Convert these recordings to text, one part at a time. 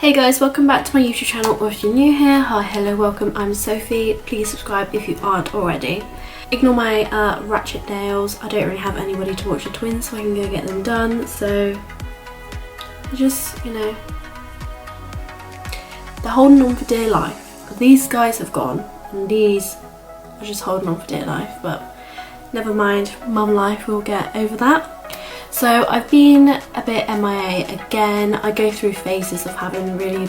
Hey guys, welcome back to my YouTube channel, or if you're new here, hi, hello, welcome, I'm Sophie. Please subscribe if you aren't already. Ignore my ratchet nails. I don't really have anybody to watch the twins, so I can go get them done, so just, you know, they're holding on for dear life. These guys have gone, and these are just holding on for dear life, but never mind, mum life, we'll get over that. So I've been a bit MIA again. I go through phases of having a really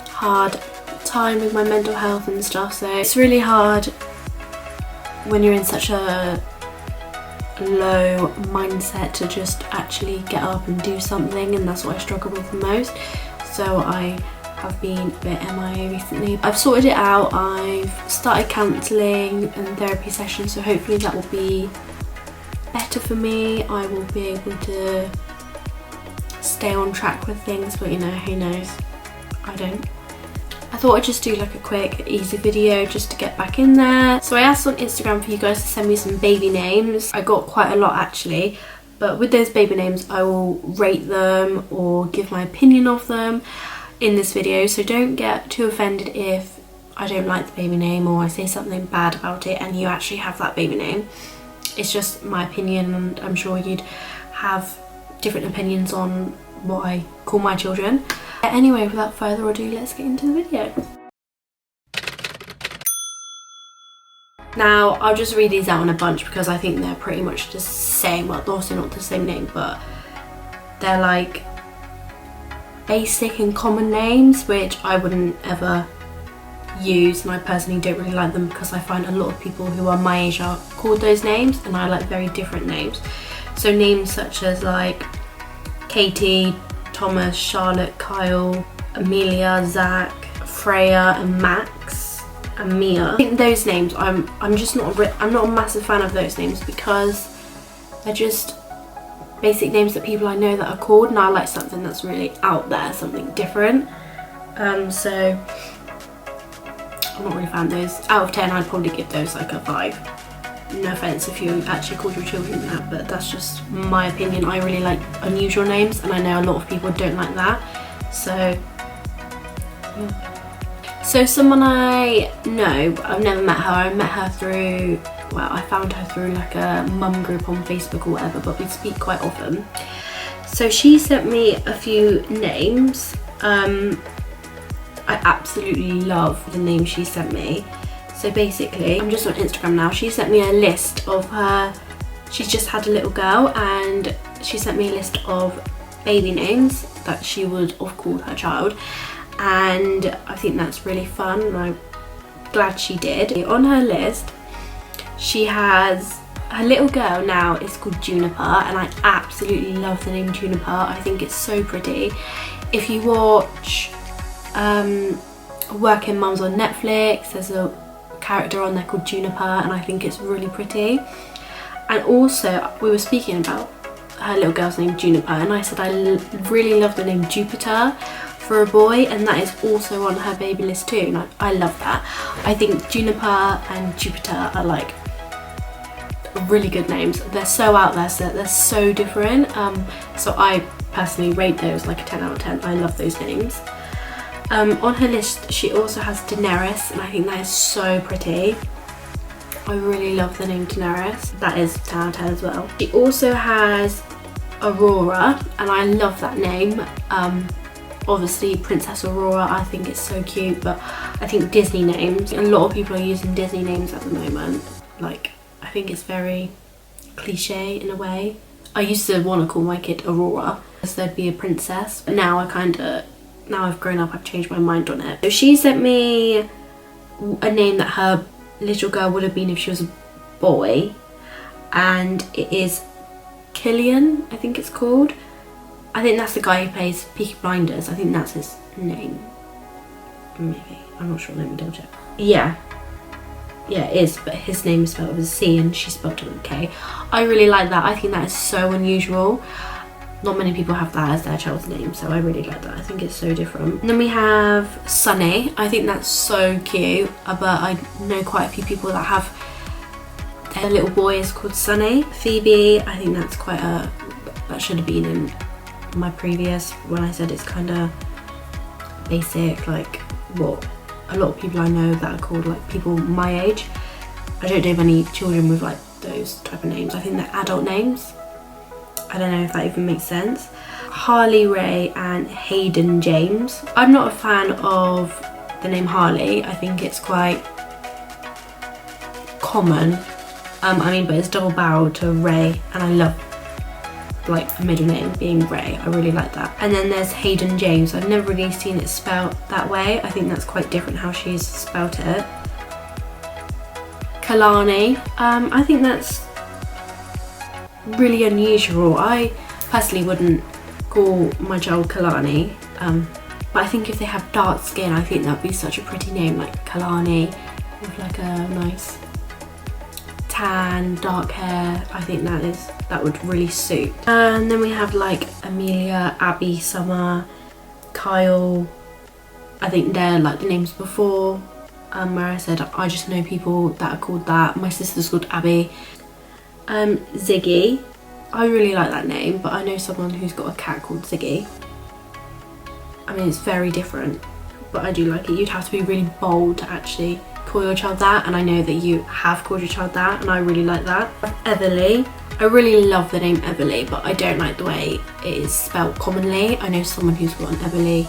hard time with my mental health and stuff, so it's really hard when you're in such a low mindset to just actually get up and do something, and that's what I struggle with the most. So I have been a bit MIA recently. I've sorted it out. I've started counselling and therapy sessions, so hopefully that will be better for me. I will be able to stay on track with things, but you know, who knows, I don't. I thought I'd just do like a quick easy video just to get back in there. So I asked on Instagram for you guys to send me some baby names. I got quite a lot actually, but with those baby names I will rate them or give my opinion of them in this video, so don't get too offended if I don't like the baby name or I say something bad about it and you actually have that baby name. It's just my opinion, and I'm sure you'd have different opinions on what I call my children. Anyway, without further ado, let's get into the video. Now, I'll just read these out in a bunch because I think they're pretty much the same. Well, they're also not the same name, but they're like basic and common names, which I wouldn't ever use, and I personally don't really like them because I find a lot of people who are my age are called those names, and I like very different names. So names such as like Katie, Thomas, Charlotte, Kyle, Amelia, Zach, Freya and Max and Mia. I think those names, I'm not a massive fan of those names because they're just basic names that people I know that are called, and I like something that's really out there, something different. So I'm not really a fan of those. Out of 10 I'd probably give those like a 5. No offence if you actually called your children that, but that's just my opinion. I really like unusual names, and I know a lot of people don't like that. So yeah. So someone I know, but I've never met her. I met her through, well, I found her through like a mum group on Facebook or whatever, but we speak quite often. So she sent me a few names. I absolutely love the name she sent me. So basically, I'm just on Instagram now. She sent me a list of her, she's just had a little girl, and she sent me a list of baby names that she would have called her child, and I think that's really fun, and I'm glad she did. On her list, she has, her little girl now is called Juniper, and I absolutely love the name Juniper. I think it's so pretty. If you watch Working Mums on Netflix, there's a character on there called Juniper, and I think it's really pretty. And also, we were speaking about her little girl's name Juniper, and I said I really love the name Jupiter for a boy, and that is also on her baby list too, and I love that. I think Juniper and Jupiter are like really good names. They're so out there, so they're so different. So I personally rate those like a 10 out of 10. I love those names. On her list she also has Daenerys, and I think that is so pretty. I really love the name Daenerys. That is 10 out of 10 as well. She also has Aurora, and I love that name. Obviously Princess Aurora, I think it's so cute, but I think Disney names, a lot of people are using Disney names at the moment. Like, I think it's very cliche in a way. I used to want to call my kid Aurora because there'd be a princess, but now now I've grown up, I've changed my mind on it. So she sent me a name that her little girl would have been if she was a boy, and it is Killian, I think it's called. I think that's the guy who plays Peaky Blinders. I think that's his name. Maybe, I'm not sure, let me double check. Yeah, it is, but his name is spelled with a C and she spelled it with a K. I really like that. I think that is so unusual. Not many people have that as their child's name, so I really like that. I think it's so different. And then we have Sunny. I think that's so cute, but I know quite a few people that have their little boy is called Sunny. Phoebe, I think that's quite that should have been in my previous, when I said it's kind of basic, like what a lot of people I know that are called, like people my age. I don't know of any children with like those type of names. I think they're adult names. I don't know if that even makes sense. Harley Ray and Hayden James. I'm not a fan of the name Harley. I think it's quite common. But it's double barreled to Ray, and I love like a middle name being Ray. I really like that. And then there's Hayden James. I've never really seen it spelled that way. I think that's quite different how she's spelt it. Kalani. I think that's really unusual. I personally wouldn't call my child Kalani, but I think if they have dark skin, I think that'd be such a pretty name, like Kalani, with like a nice tan, dark hair. I think that would really suit. And then we have like Amelia, Abby, Summer, Kyle. I think they're like the names before, where I said I just know people that are called that. My sister's called Abby. Ziggy. I really like that name, but I know someone who's got a cat called Ziggy. I mean, it's very different, but I do like it. You'd have to be really bold to actually call your child that, and I know that you have called your child that, and I really like that. Everly. I really love the name Everly, but I don't like the way it is spelled commonly. I know someone who's got an Everly.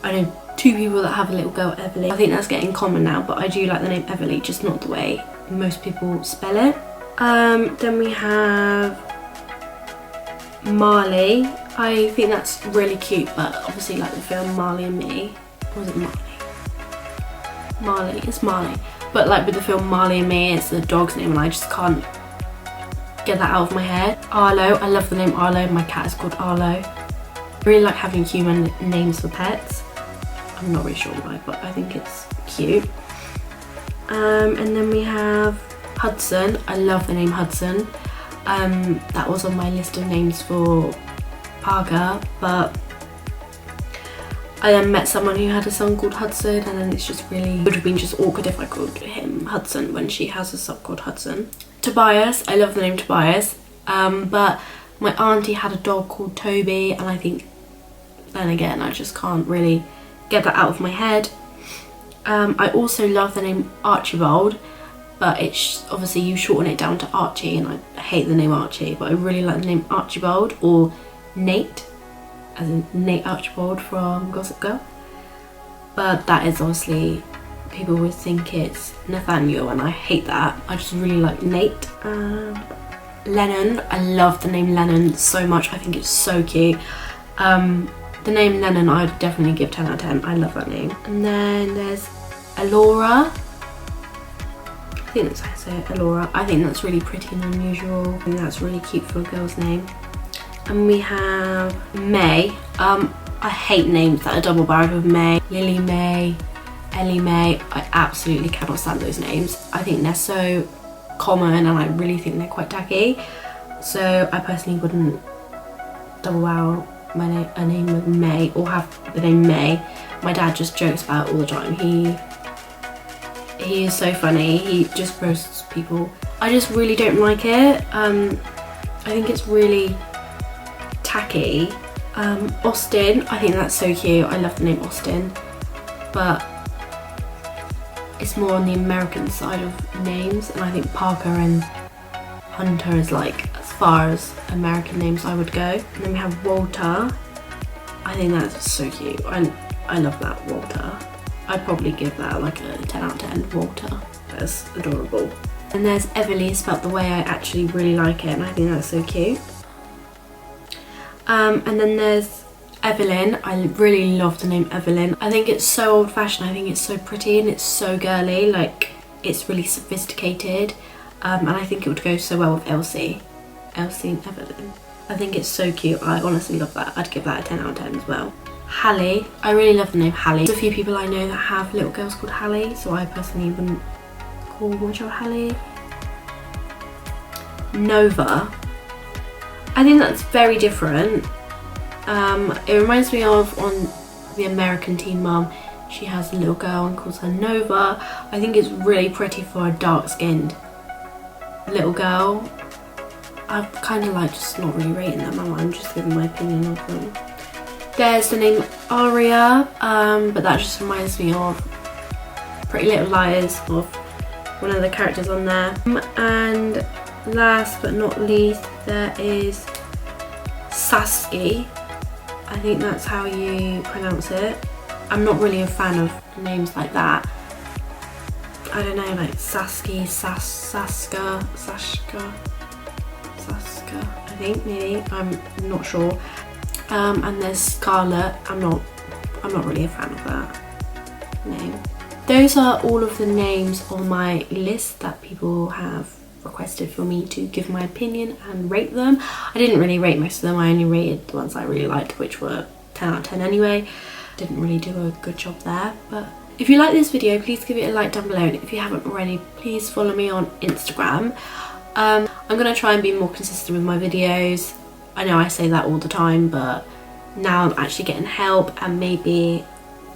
I know 2 people that have a little girl Everly. I think that's getting common now, but I do like the name Everly, just not the way most people spell it. Then we have Marley. I think that's really cute, but obviously like the film Marley and Me. Was it Marley? Marley, it's Marley. But like with the film Marley and Me, it's the dog's name and I just can't get that out of my head. Arlo, I love the name Arlo. My cat is called Arlo. I really like having human names for pets. I'm not really sure why, but I think it's cute. And then we have Hudson. I love the name Hudson. That was on my list of names for Parker, but I then met someone who had a son called Hudson, and then it's just really, it would have been just awkward if I called him Hudson when she has a son called Hudson. Tobias, I love the name Tobias, but my auntie had a dog called Toby, and I think then again I just can't really get that out of my head. I also love the name Archibald, but it's obviously you shorten it down to Archie, and I hate the name Archie, but I really like the name Archibald, or Nate, as in Nate Archibald from Gossip Girl. But that is obviously, people would think it's Nathaniel, and I hate that. I just really like Nate. Lennon, I love the name Lennon so much. I think it's so cute. The name Lennon I would definitely give 10 out of 10. I love that name. And then there's Elora. I think that's how I say it, Elora. I think that's really pretty and unusual. I think that's really cute for a girl's name. And we have May. I hate names that are double barreled with May. Lily May, Ellie May. I absolutely cannot stand those names. I think they're so common, and I really think they're quite tacky. So I personally wouldn't double barrel a name with May, or have the name May. My dad just jokes about it all the time. He is so funny. He just roasts people. I just really don't like it. I think it's really tacky. Austin, I think that's so cute. I love the name Austin, but it's more on the American side of names, and I think Parker and Hunter is like as far as American names I would go. And then we have Walter. I think that's so cute. I love that, Walter. I'd probably give that like a 10 out of 10, Walter. That's adorable. And there's Everly, spelled the way I actually really like it, and I think that's so cute. And then there's Evelyn. I really love the name Evelyn. I think it's so old-fashioned. I think it's so pretty and it's so girly. Like, it's really sophisticated. And I think it would go so well with Elsie. Elsie and Evelyn. I think it's so cute. I honestly love that. I'd give that a 10 out of 10 as well. Hallie. I really love the name Hallie. There's a few people I know that have little girls called Hallie, so I personally wouldn't call my child Hallie. Nova. I think that's very different. It reminds me of on the American Teen Mum. She has a little girl and calls her Nova. I think it's really pretty for a dark-skinned little girl. I'm kind of like just not really rating them. I'm just giving my opinion of them. There's the name Aria, but that just reminds me of Pretty Little Liars, of one of the characters on there. And last but not least, there is Saskia. I think that's how you pronounce it. I'm not really a fan of names like that. I don't know, like Saskia, Saska, I think, maybe. I'm not sure. And there's Scarlet. I'm not really a fan of that name. Those are all of the names on my list that people have requested for me to give my opinion and rate them. I didn't really rate most of them. I only rated the ones I really liked, which were 10 out of 10 anyway. Didn't really do a good job there, but if you like this video, please give it a like down below, and if you haven't already, please follow me on Instagram. I'm gonna try and be more consistent with my videos. I know I say that all the time, but now I'm actually getting help, and maybe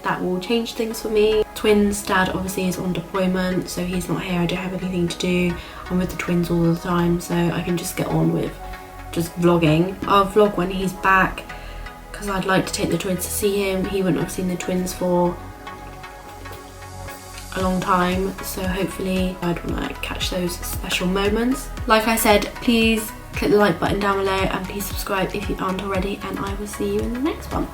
that will change things for me. Twins' dad obviously is on deployment, so he's not here. I don't have anything to do. I'm with the twins all the time, so I can just get on with just vlogging. I'll vlog when he's back, because I'd like to take the twins to see him. He wouldn't have seen the twins for a long time, so hopefully I'd want to catch those special moments. Like I said, please click the like button down below, and please subscribe if you aren't already, and I will see you in the next one.